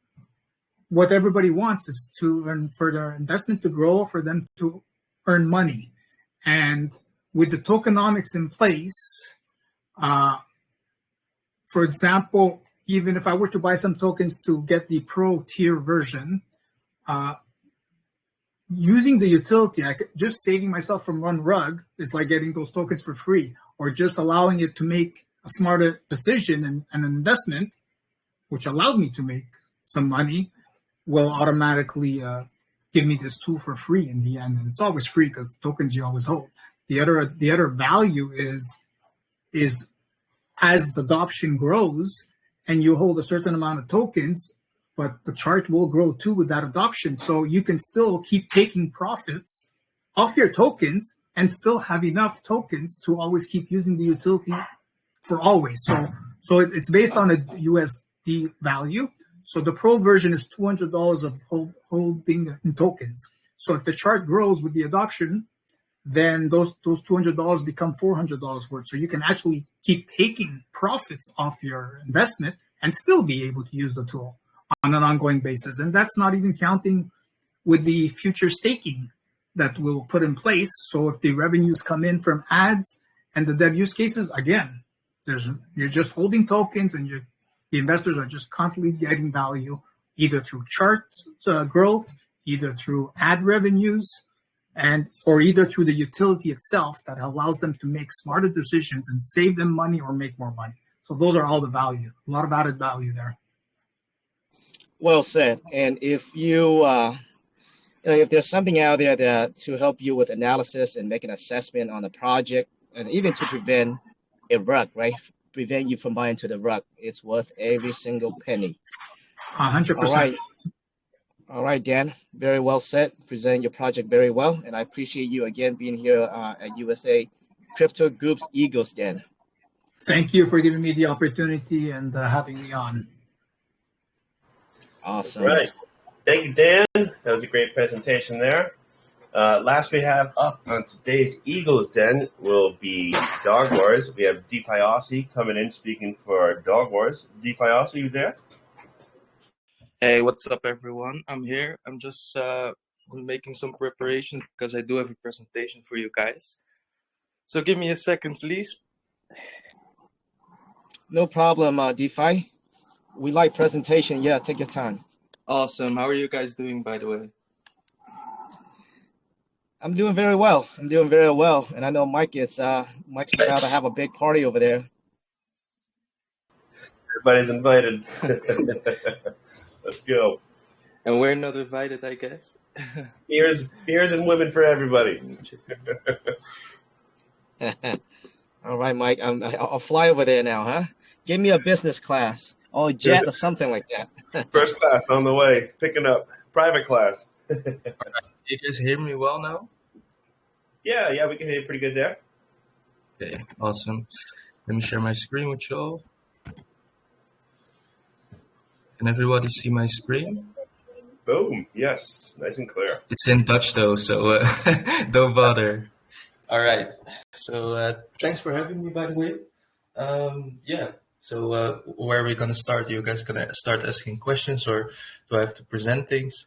Speaker 7: what everybody wants is for their investment to grow, for them to earn money. And with the tokenomics in place, for example, even if I were to buy some tokens to get the pro tier version, using the utility, just saving myself from one rug is like getting those tokens for free, or just allowing it to make a smarter decision and an investment, which allowed me to make some money, will automatically give me this tool for free in the end. And it's always free because the tokens you always hold. The other value is as adoption grows and you hold a certain amount of tokens, but the chart will grow too with that adoption. So you can still keep taking profits off your tokens and still have enough tokens to always keep using the utility for always. So it's based on a USD value. So the pro version is $200 of holding in tokens. So if the chart grows with the adoption, then those $200 become $400 worth. So you can actually keep taking profits off your investment and still be able to use the tool on an ongoing basis. And that's not even counting with the future staking that we'll put in place. So if the revenues come in from ads and the dev use cases, again, you're just holding tokens and the investors are just constantly getting value, either through chart growth, either through ad revenues, or either through the utility itself that allows them to make smarter decisions and save them money or make more money. So those are all the value, a lot of added value there.
Speaker 1: Well said. And if if there's something out there to help you with analysis and make an assessment on the project, and even to prevent a rug, right? Prevent you from buying to the rug, it's worth every single penny.
Speaker 7: 100%.
Speaker 1: All right, Dan. Very well said. Presenting your project very well, and I appreciate you again being here at USA Crypto Group's Eagles Den.
Speaker 7: Thank you for giving me the opportunity and having me on.
Speaker 1: Awesome.
Speaker 3: Right. Thank you, Dan. That was a great presentation there. Last we have up on today's Eagles Den will be Dog Wars. We have DeFi Aussie coming in speaking for Dog Wars. DeFi Aussie, you there?
Speaker 8: Hey, what's up, everyone? I'm here. I'm just making some preparation because I do have a presentation for you guys. So give me a second, please.
Speaker 1: No problem, DeFi. We like presentation. Yeah, take your time.
Speaker 8: Awesome. How are you guys doing, by the way?
Speaker 1: I'm doing very well. And I know Mike is Mike's about to have a big party over there.
Speaker 3: Everybody's invited. Let's go.
Speaker 8: And we're not invited, I guess.
Speaker 3: Beers and women for everybody.
Speaker 1: All right, Mike. I'll fly over there now, huh? Give me a business class or a jet or something like that.
Speaker 3: First class on the way. Picking up. Private class.
Speaker 8: You guys hear me well now?
Speaker 3: Yeah, we can hear you pretty good there.
Speaker 8: Okay, awesome. Let me share my screen with you all. Can everybody see my screen?
Speaker 3: Boom. Yes. Nice and clear.
Speaker 8: It's in Dutch though, so don't bother. All right. So thanks for having me, by the way. Yeah. So where are we gonna start? You guys gonna start asking questions, or do I have to present things?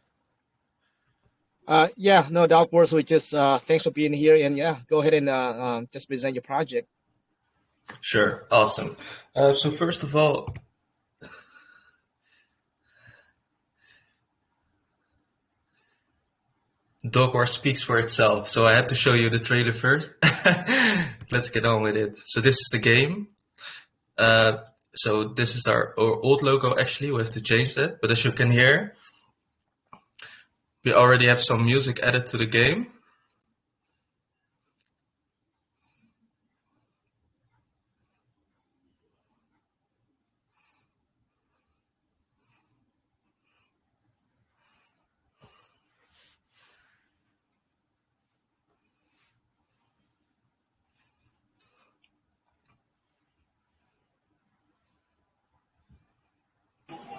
Speaker 1: Yeah, no, Dark Wars, we just thanks for being here, and yeah, go ahead and just present your project.
Speaker 8: Sure. Awesome. So first of all, Dog Wars speaks for itself, so I had to show you the trailer first. Let's get on with it. So this is the game. So this is our old logo. Actually, we have to change that. But as you can hear, we already have some music added to the game.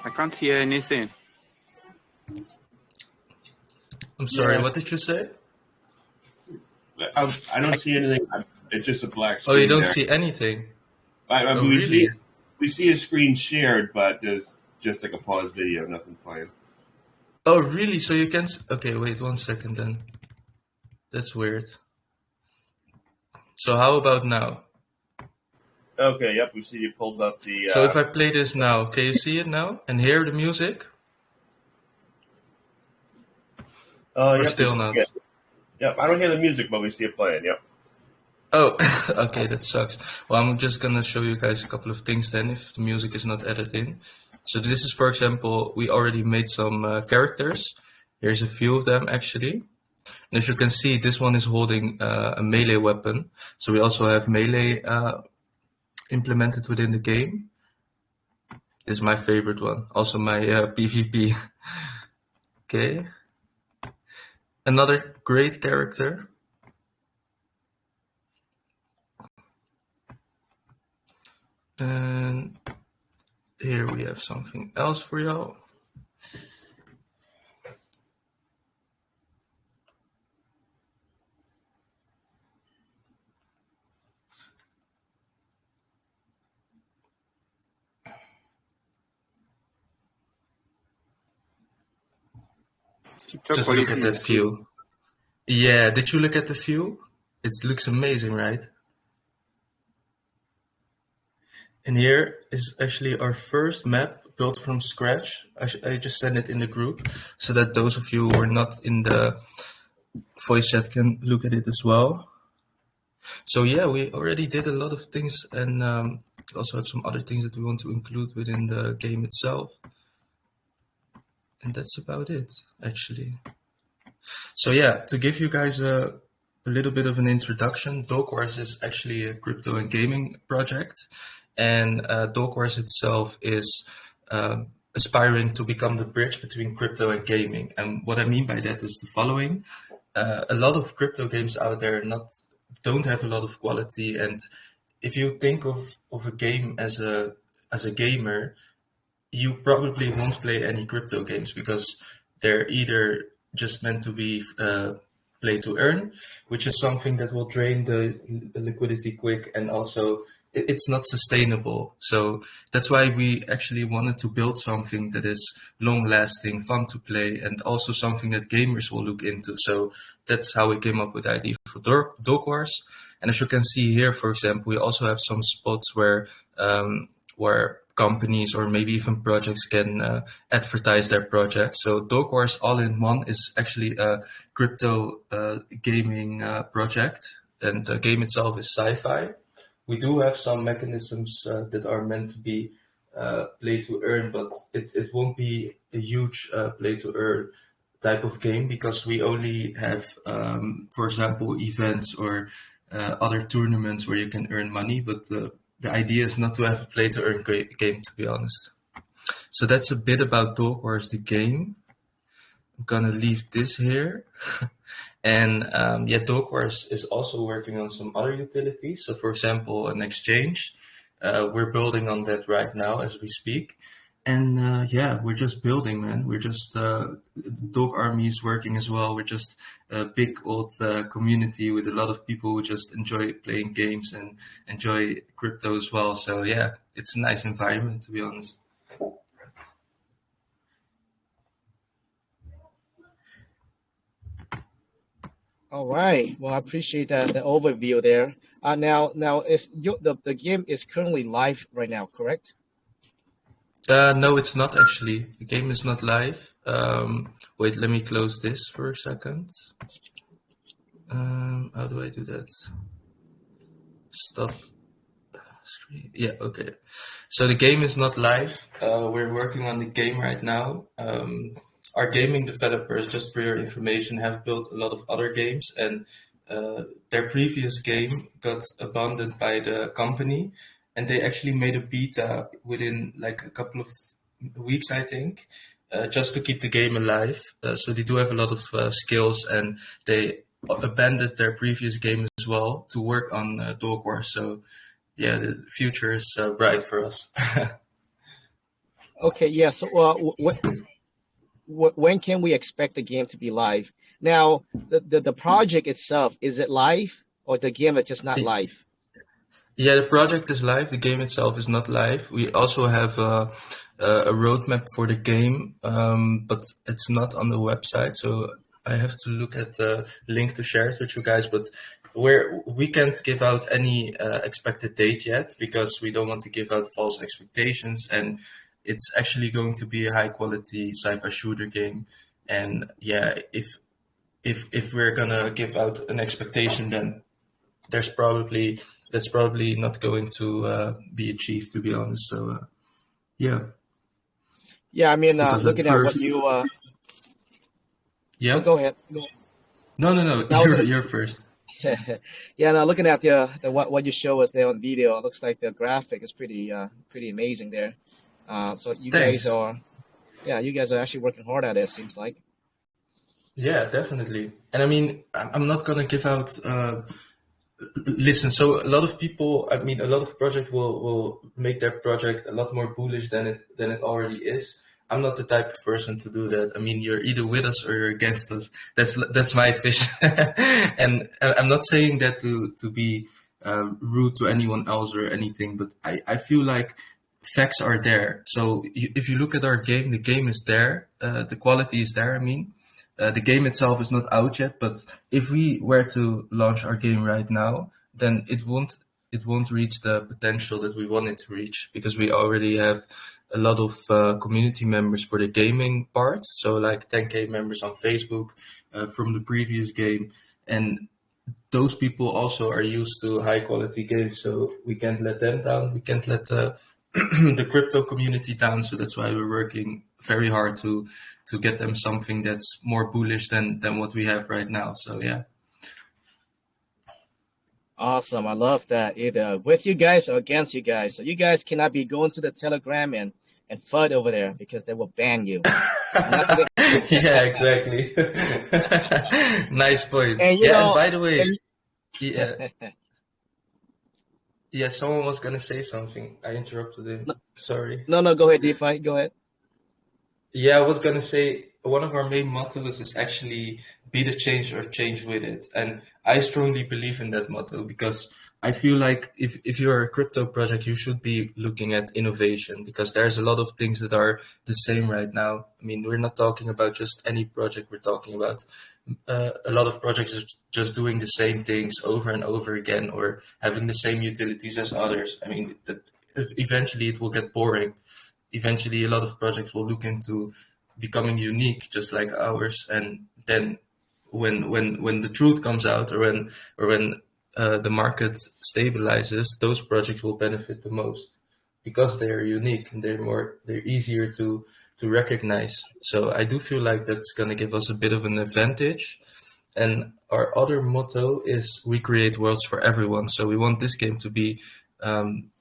Speaker 9: I can't hear anything.
Speaker 8: I'm sorry,
Speaker 3: Yeah.
Speaker 8: what did you say?
Speaker 3: I don't see anything. It's just a black screen.
Speaker 8: Oh, you don't
Speaker 3: there.
Speaker 8: see anything?
Speaker 3: I mean,
Speaker 8: Oh, really?
Speaker 3: we see a screen shared, but there's just like a paused video, nothing playing.
Speaker 8: Oh, really? So you can... Okay, wait 1 second then. That's weird. So how about now?
Speaker 3: Okay, yep, we see you pulled up the...
Speaker 8: So if I play this now, can you see it now? And hear the music? Or
Speaker 3: yep,
Speaker 8: still not?
Speaker 3: Yep, I don't hear the music, but we see it playing, yep.
Speaker 8: Oh, okay, that sucks. Well, I'm just gonna show you guys a couple of things then, if the music is not added in. So this is, for example, we already made some characters. Here's a few of them, actually. And as you can see, this one is holding a melee weapon. So we also have melee implemented within the game. This is my favorite one. Also my PvP. Okay. Another great character. And here we have something else for y'all. Just look at that view. Yeah, did you look at the view? It looks amazing, right? And here is actually our first map built from scratch. I just sent it in the group so that those of you who are not in the voice chat can look at it as well. So yeah, we already did a lot of things, and also have some other things that we want to include within the game itself. And that's about it, actually. So yeah, to give you guys a little bit of an introduction, Dog Wars is actually a crypto and gaming project. And Dog Wars itself is aspiring to become the bridge between crypto and gaming. And what I mean by that is the following. A lot of crypto games out there don't have a lot of quality. And if you think of a game as a gamer, you probably won't play any crypto games because they're either just meant to be play to earn, which is something that will drain the liquidity quick, and also it's not sustainable. So that's why we actually wanted to build something that is long lasting, fun to play, and also something that gamers will look into. So that's how we came up with the idea for Dog Wars. And as you can see here, for example, we also have some spots where companies or maybe even projects can advertise their projects. So Dog Wars All-in-One is actually a crypto gaming project, and the game itself is sci-fi. We do have some mechanisms that are meant to be play to earn, but it won't be a huge play to earn type of game because we only have, for example, events or other tournaments where you can earn money, but the idea is not to have a play-to-earn game, to be honest. So that's a bit about Dog Wars, the game. I'm gonna leave this here. And yeah, Dog Wars is also working on some other utilities. So for example, an exchange. We're building on that right now as we speak. And yeah, we're just building, man. We're just the dog army is working as well. We're just a big old community with a lot of people who just enjoy playing games and enjoy crypto as well. So yeah, it's a nice environment, to be honest.
Speaker 1: All right. Well, I appreciate that the overview there. Now the game is currently live right now, correct?
Speaker 8: No, it's not actually. The game is not live. Wait, let me close this for a second. How do I do that? Stop screen. Yeah, okay. So the game is not live. We're working on the game right now. Our gaming developers, just for your information, have built a lot of other games, and their previous game got abandoned by the company, and they actually made a beta within like a couple of weeks, I think, just to keep the game alive. So they do have a lot of skills, and they abandoned their previous game as well to work on Dog Wars. So yeah, the future is bright for us.
Speaker 1: Okay, yeah. So, when can we expect the game to be live? Now, the project itself, is it live or the game is just not live?
Speaker 8: Yeah, the project is live. The game itself is not live. We also have a roadmap for the game, but it's not on the website. So I have to look at the link to share it with you guys. But we can't give out any expected date yet because we don't want to give out false expectations. And it's actually going to be a high quality sci-fi shooter game. And yeah, if we're gonna give out an expectation, then that's probably not going to be achieved, to be honest. So yeah.
Speaker 1: Yeah, I mean,
Speaker 8: Because
Speaker 1: looking at what you
Speaker 8: yeah.
Speaker 1: oh, go ahead.
Speaker 8: No. You're first.
Speaker 1: Yeah, now looking at the what you show us there on video, it looks like the graphic is pretty amazing there. So you
Speaker 8: Thanks.
Speaker 1: you guys are actually working hard at it, seems like.
Speaker 8: Yeah, definitely. And I mean, I'm not gonna give out. Listen, so a lot of people, I mean, a lot of project will make their project a lot more bullish than it already is. I'm not the type of person to do that. I mean, you're either with us or you're against us. That's my vision. And I'm not saying that to be rude to anyone else or anything, but I feel like facts are there. So if you look at our game, the game is there. The quality is there, I mean. The game itself is not out yet, but if we were to launch our game right now, then it won't reach the potential that we want it to reach because we already have a lot of community members for the gaming part. So like 10K members on Facebook from the previous game, and those people also are used to high quality games. So we can't let them down. We can't let the crypto community down. So that's why we're working very hard to get them something that's more bullish than what we have right now. So yeah.
Speaker 1: Awesome. I love that. Either with you guys or against you guys. So you guys cannot be going to the Telegram and FUD over there because they will ban you.
Speaker 8: Yeah, exactly. Nice point.
Speaker 1: And
Speaker 8: and by the way, yeah, someone was gonna say something. I interrupted him. Sorry.
Speaker 1: No, go ahead, DeFi. Go ahead.
Speaker 8: Yeah, I was gonna say one of our main mottos is actually be the change or change with it. And I strongly believe in that motto because I feel like if you're a crypto project, you should be looking at innovation because there's a lot of things that are the same right now. I mean, we're not talking about just any project. We're talking about a lot of projects are just doing the same things over and over again or having the same utilities as others. I mean, eventually it will get boring. Eventually, a lot of projects will look into becoming unique, just like ours. And then, when the truth comes out, or when the market stabilizes, those projects will benefit the most because they are unique and they're easier to recognize. So I do feel like that's gonna give us a bit of an advantage. And our other motto is we create worlds for everyone. So we want this game to be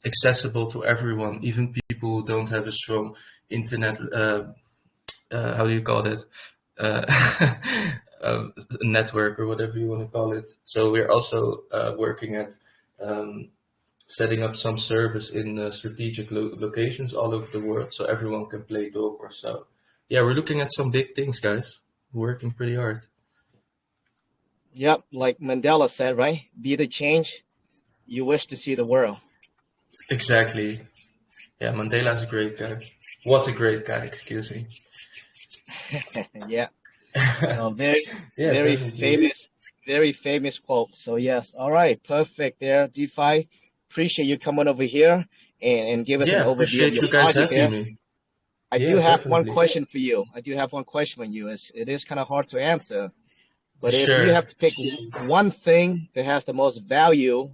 Speaker 8: accessible to everyone, even people who don't have a strong internet, how do you call it? Network or whatever you want to call it. So we're also working at setting up some service in strategic locations all over the world so everyone can play Docker. So yeah, we're looking at some big things, guys. We're working pretty hard.
Speaker 1: Yep, like Mandela said, right? Be the change you wish to see the world.
Speaker 8: Exactly. Yeah, Mandela's a great guy. Was a great guy, excuse me.
Speaker 1: Yeah. No, very,
Speaker 8: Yeah,
Speaker 1: very
Speaker 8: definitely.
Speaker 1: very famous quote. So yes, all right, perfect there, DeFi. Appreciate you coming over here and give us an
Speaker 8: Yeah,
Speaker 1: overview of
Speaker 8: appreciate
Speaker 1: your
Speaker 8: you guys
Speaker 1: project
Speaker 8: having
Speaker 1: there.
Speaker 8: me.
Speaker 1: I do
Speaker 8: Yeah,
Speaker 1: have one
Speaker 8: definitely.
Speaker 1: question for you. I do have one question for you. It is kind of hard to answer, but if you
Speaker 8: Sure.
Speaker 1: have to pick one thing that has the most value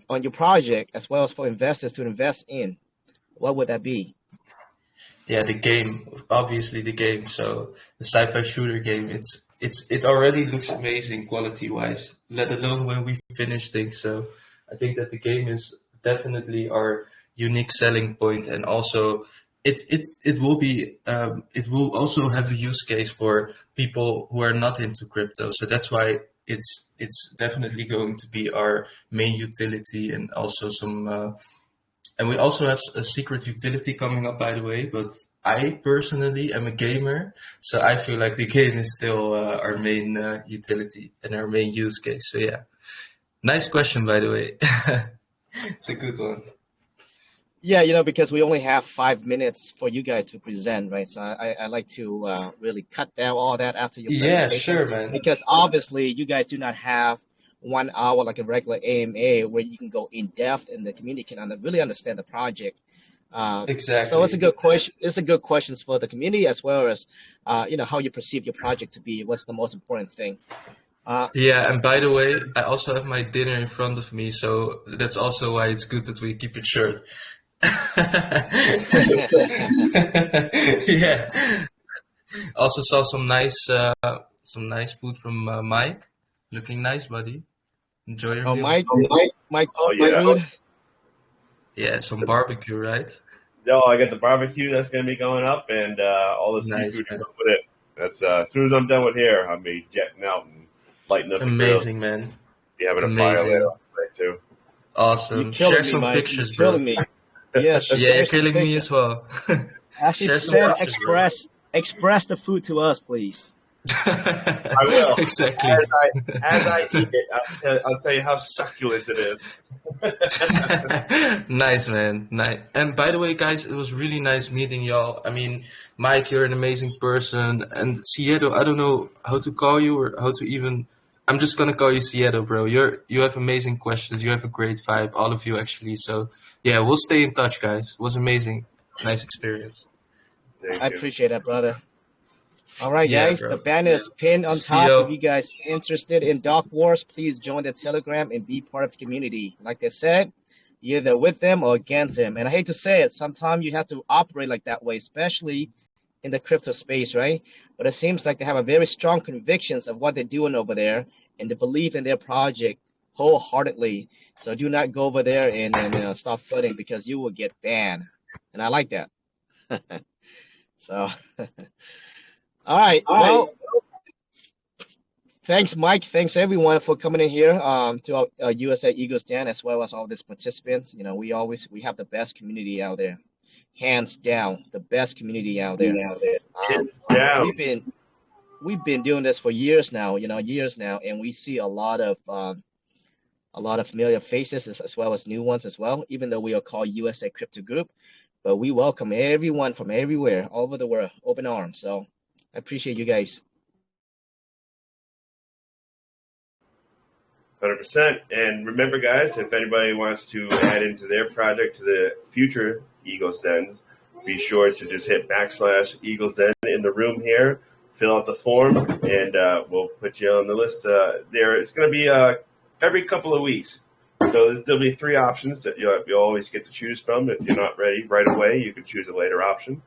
Speaker 1: on your project, as well as for investors to invest in, what would that be?
Speaker 8: Yeah, the game, obviously the game. So the sci-fi shooter game, it already looks amazing quality wise, let alone when we finish things. So I think that the game is definitely our unique selling point, and also it will also have a use case for people who are not into crypto. So that's why it's definitely going to be our main utility, and also some. And we also have a secret utility coming up, by the way. But I personally am a gamer, so I feel like the game is still our main utility and our main use case. So yeah, nice question, by the way. It's a good one.
Speaker 1: Yeah, because we only have 5 minutes for you guys to present, right? So I like to really cut down all that after your
Speaker 8: Yeah,
Speaker 1: presentation,
Speaker 8: sure, man.
Speaker 1: because obviously you guys do not have 1 hour like a regular AMA where you can go in depth and the community can really understand the project. So it's a
Speaker 8: Exactly.
Speaker 1: good question. It's a good questions for the community, as well as how you perceive your project to be. What's the most important thing?
Speaker 8: Yeah, and by the way, I also have my dinner in front of me, so that's also why it's good that we keep it short. Yeah. Also saw some nice food from Mike. Looking nice, buddy. Enjoy your
Speaker 1: Oh,
Speaker 8: meal.
Speaker 1: Mike,
Speaker 3: Oh
Speaker 1: Mike
Speaker 3: yeah.
Speaker 1: food.
Speaker 8: Yeah, some barbecue, right?
Speaker 3: No, I got the barbecue that's going to be going up, and all the
Speaker 8: Nice,
Speaker 3: seafood to
Speaker 8: man.
Speaker 3: go with it. That's as soon as I'm done with here, I'll be jetting out and lighting up the grill.
Speaker 8: Amazing, man.
Speaker 3: Be having a fire later
Speaker 8: Amazing.
Speaker 3: on tonight too.
Speaker 1: You're
Speaker 8: Awesome. Share
Speaker 1: killing me,
Speaker 8: some
Speaker 1: Mike. You're
Speaker 8: pictures, bro.
Speaker 1: killing me. Yeah,
Speaker 8: Yeah, you're
Speaker 1: share some
Speaker 8: killing me
Speaker 1: picture.
Speaker 8: as well.
Speaker 1: Actually,
Speaker 8: Share some
Speaker 1: send
Speaker 8: pictures, bro.
Speaker 1: express the food to us, please.
Speaker 3: I will.
Speaker 8: Exactly.
Speaker 3: As I eat it, I'll tell you how succulent it is.
Speaker 8: Nice, man. Nice. And by the way, guys, it was really nice meeting y'all. I mean, Mike, you're an amazing person. And Siedo, I don't know how to call you or how to even. I'm just gonna call you Siedo, bro. You have amazing questions. You have a great vibe, all of you actually. So yeah, we'll stay in touch, guys. It was amazing. Nice experience.
Speaker 3: Thank
Speaker 1: I
Speaker 3: you.
Speaker 1: appreciate that, brother. All right,
Speaker 8: Yeah,
Speaker 1: guys. The
Speaker 8: bro.
Speaker 1: banner is pinned on
Speaker 8: See
Speaker 1: top. If
Speaker 8: you.
Speaker 1: you guys are interested in Dark Wars, please join the Telegram and be part of the community. Like I said, you're either with them or against them. And I hate to say it, sometimes you have to operate like that way, especially in the crypto space, right? But it seems like they have a very strong convictions of what they're doing over there, and they believe in their project wholeheartedly. So do not go over there and start flooding, because you will get banned. And I like that. So, all right. Well, thanks, Mike. Thanks everyone for coming in here to our USA Eagles Den, as well as all these participants. We have the best community out there, hands down, the best community out there.
Speaker 3: Hands down.
Speaker 1: We've been doing this for years now, and we see a lot of familiar faces, as well as new ones as well. Even though we are called USA Crypto Group, but we welcome everyone from everywhere, all over the world, open arms. So I appreciate you guys.
Speaker 3: 100%. And remember, guys, if anybody wants to add into their project to the future Eagles Dens, be sure to just hit /Eagles Den in the room here, fill out the form, and we'll put you on the list there. It's going to be every couple of weeks. So there'll be 3 options that you'll always get to choose from. If you're not ready right away, you can choose a later option.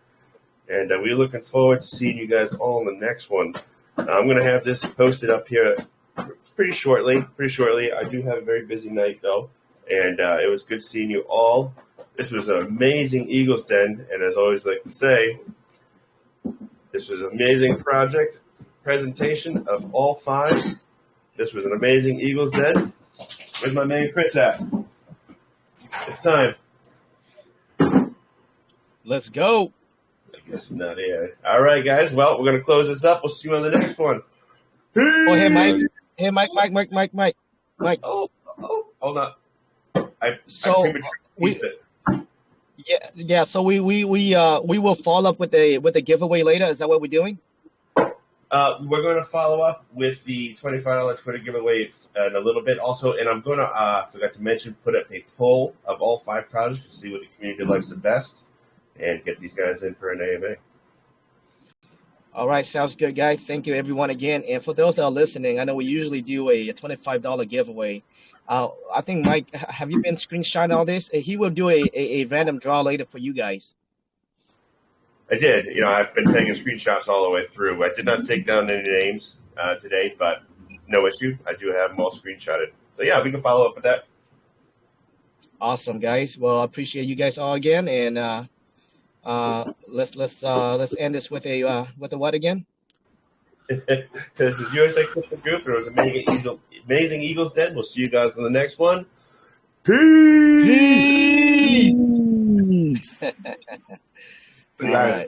Speaker 3: And we're looking forward to seeing you guys all in the next one. I'm going to have this posted up here pretty shortly. I do have a very busy night, though, and it was good seeing you all. This was an amazing Eagles Den, and as I always like to say, this was an amazing project presentation of all 5. This was an amazing Eagles Den. Where's my man Chris at? It's time.
Speaker 1: Let's go.
Speaker 3: I guess not it. All right, guys. Well, we're going to close this up. We'll see you on the next one.
Speaker 1: Oh, hey, Mike. Hey, Mike.
Speaker 3: Oh, hold on. I
Speaker 1: So
Speaker 3: prematurely it.
Speaker 1: yeah. So we will follow up with a giveaway later. Is that what we're doing?
Speaker 3: We're going to follow up with the $25 Twitter giveaway in a little bit. Also, and I'm going to forgot to mention, put up a poll of all 5 projects to see what the community likes the best, and get these guys in for an AMA.
Speaker 1: All right, sounds good, guys. Thank you, everyone, again. And for those that are listening, I know we usually do a $25 giveaway. I think, Mike, have you been screenshotting all this? He will do a random draw later for you guys.
Speaker 3: I did. You know, I've been taking screenshots all the way through. I did not take down any names today, but no issue. I do have them all screenshotted. So, yeah, we can follow up with that.
Speaker 1: Awesome, guys. Well, I appreciate you guys all again, and let's end this with a what again?
Speaker 3: This is USA Crypto Group. It was amazing Eagles Den. We'll see you guys on the next one. Peace.
Speaker 1: All right.